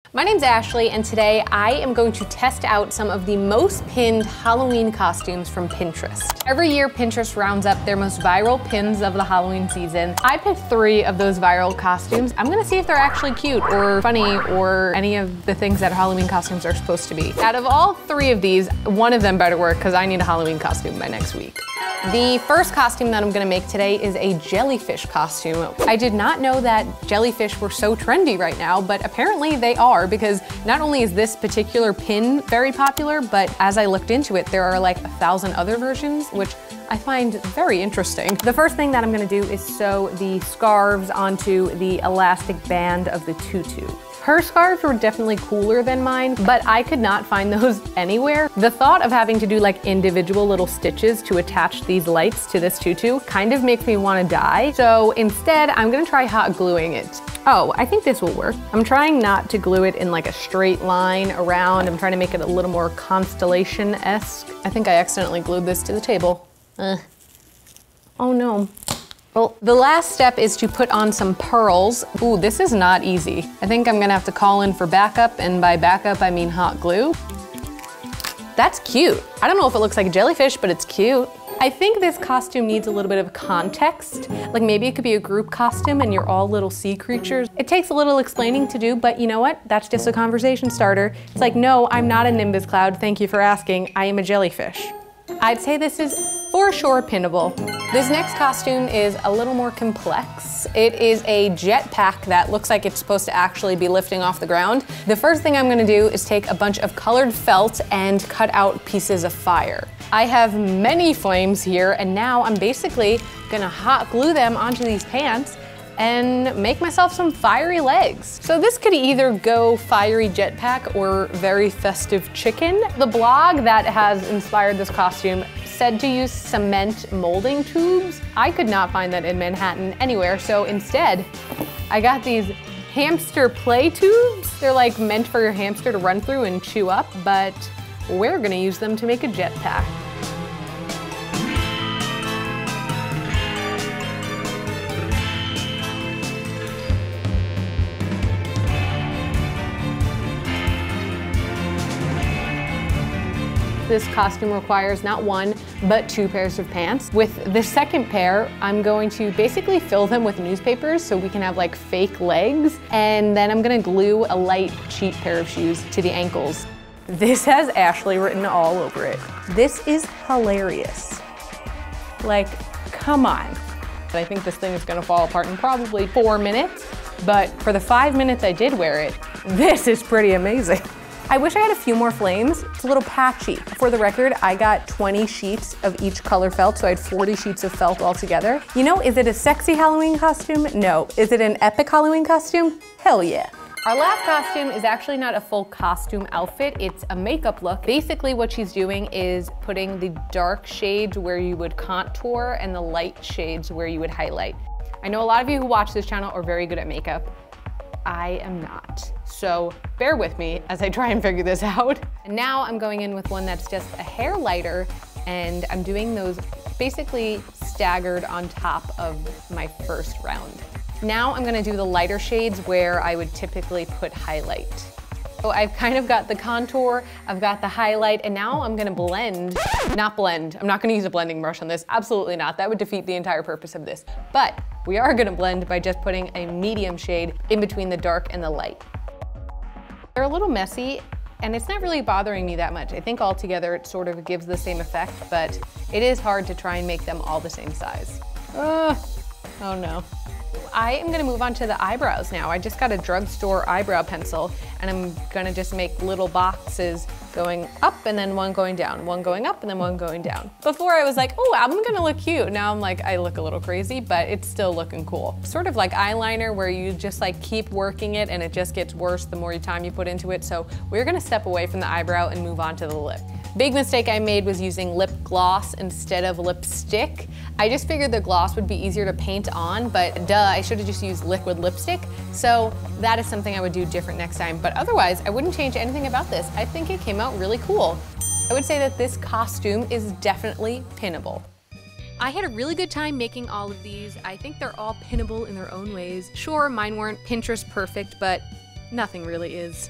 My name's Ashley, and today I am going to test out some of the most pinned Halloween costumes from Pinterest. Every year, Pinterest rounds up their most viral pins of the Halloween season. I picked 3 of those viral costumes. I'm gonna see if they're actually cute or funny or any of the things that Halloween costumes are supposed to be. Out of all 3 of these, one of them better work because I need a Halloween costume by next week. The first costume that I'm gonna make today is a jellyfish costume. I did not know that jellyfish were so trendy right now, but apparently they are, because not only is this particular pin very popular, but as I looked into it, there are like 1,000 other versions, which I find very interesting. The first thing that I'm gonna do is sew the scarves onto the elastic band of the tutu. Her scarves were definitely cooler than mine, but I could not find those anywhere. The thought of having to do like individual little stitches to attach these lights to this tutu kind of makes me want to die. So instead, I'm gonna try hot gluing it. Oh, I think this will work. I'm trying not to glue it in like a straight line around. I'm trying to make it a little more constellation-esque. I think I accidentally glued this to the table. Oh no. Well, the last step is to put on some pearls. Ooh, this is not easy. I think I'm gonna have to call in for backup, and by backup, I mean hot glue. That's cute. I don't know if it looks like a jellyfish, but it's cute. I think this costume needs a little bit of context. Like maybe it could be a group costume and you're all little sea creatures. It takes a little explaining to do, but you know what? That's just a conversation starter. It's like, no, I'm not a nimbus cloud. Thank you for asking. I am a jellyfish. I'd say this is for sure pinnable. This next costume is a little more complex. It is a jetpack that looks like it's supposed to actually be lifting off the ground. The first thing I'm gonna do is take a bunch of colored felt and cut out pieces of fire. I have many flames here, and now I'm basically gonna hot glue them onto these pants and make myself some fiery legs. So this could either go fiery jetpack or very festive chicken. The blog that has inspired this costume said to use cement molding tubes. I could not find that in Manhattan anywhere, so instead, I got these hamster play tubes. They're like meant for your hamster to run through and chew up, but we're gonna use them to make a jetpack. This costume requires not 1, but 2 pairs of pants. With the second pair, I'm going to basically fill them with newspapers so we can have like fake legs. And then I'm gonna glue a light, cheap pair of shoes to the ankles. This has Ashley written all over it. This is hilarious. Like, come on. I think this thing is gonna fall apart in probably 4 minutes, but for the 5 minutes I did wear it, this is pretty amazing. I wish I had a few more flames. It's a little patchy. For the record, I got 20 sheets of each color felt, so I had 40 sheets of felt altogether. You know, is it a sexy Halloween costume? No. Is it an epic Halloween costume? Hell yeah. Our last costume is actually not a full costume outfit, it's a makeup look. Basically what she's doing is putting the dark shades where you would contour and the light shades where you would highlight. I know a lot of you who watch this channel are very good at makeup. I am not. So bear with me as I try and figure this out. And now I'm going in with one that's just a hair lighter, and I'm doing those basically staggered on top of my first round. Now I'm gonna do the lighter shades where I would typically put highlight. So I've kind of got the contour, I've got the highlight, and now I'm gonna blend. Not blend, I'm not gonna use a blending brush on this, absolutely not. That would defeat the entire purpose of this. But we are gonna blend by just putting a medium shade in between the dark and the light. They're a little messy, and it's not really bothering me that much. I think altogether it sort of gives the same effect, but it is hard to try and make them all the same size. Oh no. I am gonna move on to the eyebrows now. I just got a drugstore eyebrow pencil, and I'm gonna just make little boxes going up and then one going down, one going up and then one going down. Before I was like, oh, I'm gonna look cute. Now I'm like, I look a little crazy, but it's still looking cool. Sort of like eyeliner where you just like keep working it and it just gets worse the more time you put into it. So we're gonna step away from the eyebrow and move on to the lip. Big mistake I made was using lip gloss instead of lipstick. I just figured the gloss would be easier to paint on, but duh, I should have just used liquid lipstick. So that is something I would do different next time. But otherwise, I wouldn't change anything about this. I think it came out really cool. I would say that this costume is definitely pinnable. I had a really good time making all of these. I think they're all pinnable in their own ways. Sure, mine weren't Pinterest perfect, but Nothing really is.